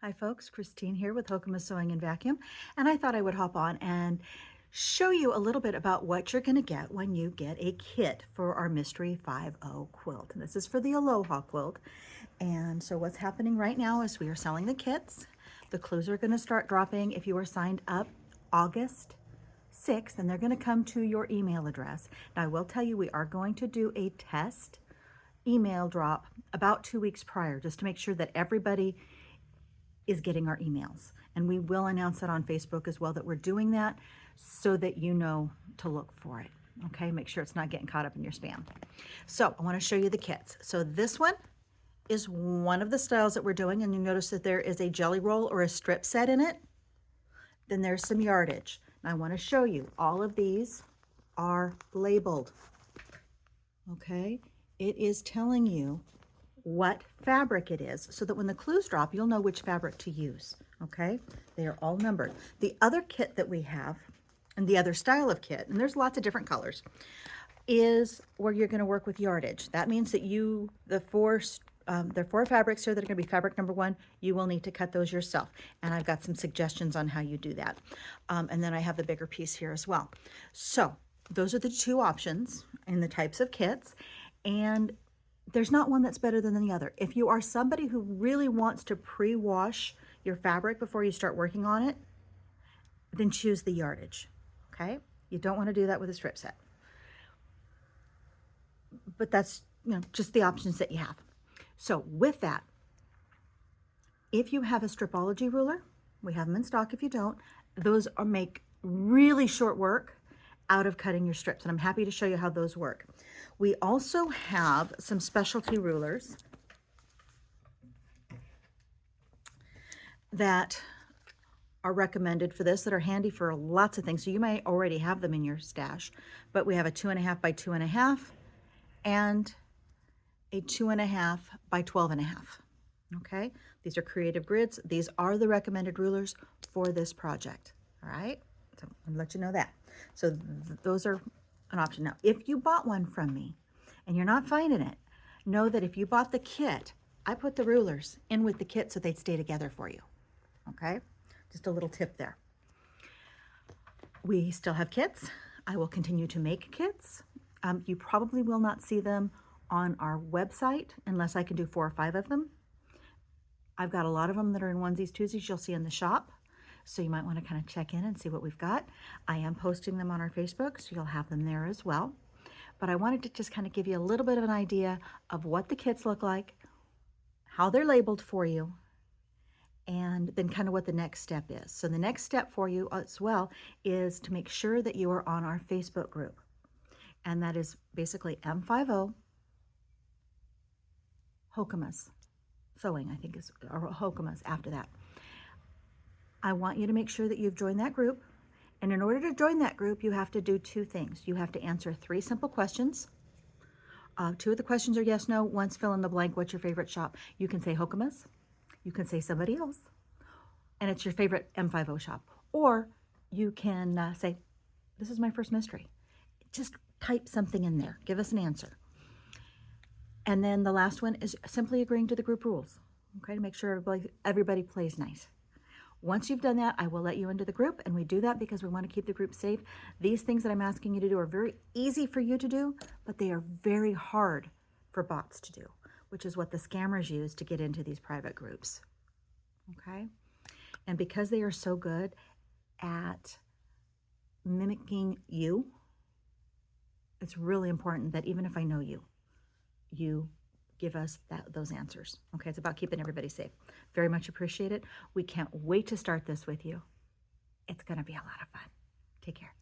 Hi folks, Christine here with Hokuma's Sewing and Vacuum, and I thought I would hop on and show you a little bit about what you're going to get when you get a kit for our Mystery 50 quilt. And this is for the Aloha quilt. And so what's happening right now is we are selling the kits. The clues are going to start dropping if you are signed up August 6th, and they're going to come to your email address. Now I will tell you we are going to do a test email drop about 2 weeks prior just to make sure that everybody is getting our emails. And we will announce that on Facebook as well, that we're doing that so that you know to look for it. Okay, make sure it's not getting caught up in your spam. So I want to show you the kits. So this one is one of the styles that we're doing, and you notice that there is a jelly roll or a strip set in it. Then there's some yardage. And I want to show you all of these are labeled. Okay, it is telling you what fabric it is so that when the clues drop, you'll know which fabric to use. Okay, they are all numbered. The other kit that we have, and the other style of kit, and there's lots of different colors, is where you're going to work with yardage. That means that there are 4 fabrics here that are going to be fabric number 1. You will need to cut those yourself, and I've got some suggestions on how you do that. And then I have the bigger piece here as well. So those are the 2 options in the types of kits, and there's not one that's better than the other. If you are somebody who really wants to pre-wash your fabric before you start working on it, then choose the yardage, okay? You don't want to do that with a strip set. But that's, just the options that you have. So with that, if you have a stripology ruler, we have them in stock if you don't, those make really short work out of cutting your strips, and I'm happy to show you how those work. We also have some specialty rulers that are recommended for this, that are handy for lots of things. So you may already have them in your stash, but we have a 2.5 by 2.5 and a 2.5 by 12.5. Okay, these are creative grids. These are the recommended rulers for this project. All right, so I'll let you know that. So those are an option. Now, if you bought one from me and you're not finding it, know that if you bought the kit, I put the rulers in with the kit so they'd stay together for you. Okay, just a little tip there. We still have kits. I will continue to make kits. You probably will not see them on our website unless I can do 4 or 5 of them. I've got a lot of them that are in onesies, twosies you'll see in the shop. So you might want to kind of check in and see what we've got. I am posting them on our Facebook, so you'll have them there as well. But I wanted to just kind of give you a little bit of an idea of what the kits look like, how they're labeled for you, and then kind of what the next step is. So the next step for you as well is to make sure that you are on our Facebook group. And that is basically M50 Hokuma's Sewing, I think is, or Hokuma's after that. I want you to make sure that you've joined that group. And in order to join that group, you have to do 2 things. You have to answer 3 simple questions. 2 of the questions are yes, no. One's fill in the blank. What's your favorite shop? You can say Hokuma's. You can say somebody else. And it's your favorite M50 shop. Or you can say, this is my first mystery. Just type something in there. Give us an answer. And then the last one is simply agreeing to the group rules. Okay, to make sure everybody plays nice. Once you've done that, I will let you into the group, and we do that because we want to keep the group safe. These things that I'm asking you to do are very easy for you to do, but they are very hard for bots to do, which is what the scammers use to get into these private groups. Okay? And because they are so good at mimicking you, it's really important that even if I know you, you give us those answers. Okay, it's about keeping everybody safe. Very much appreciate it. We can't wait to start this with you. It's going to be a lot of fun. Take care.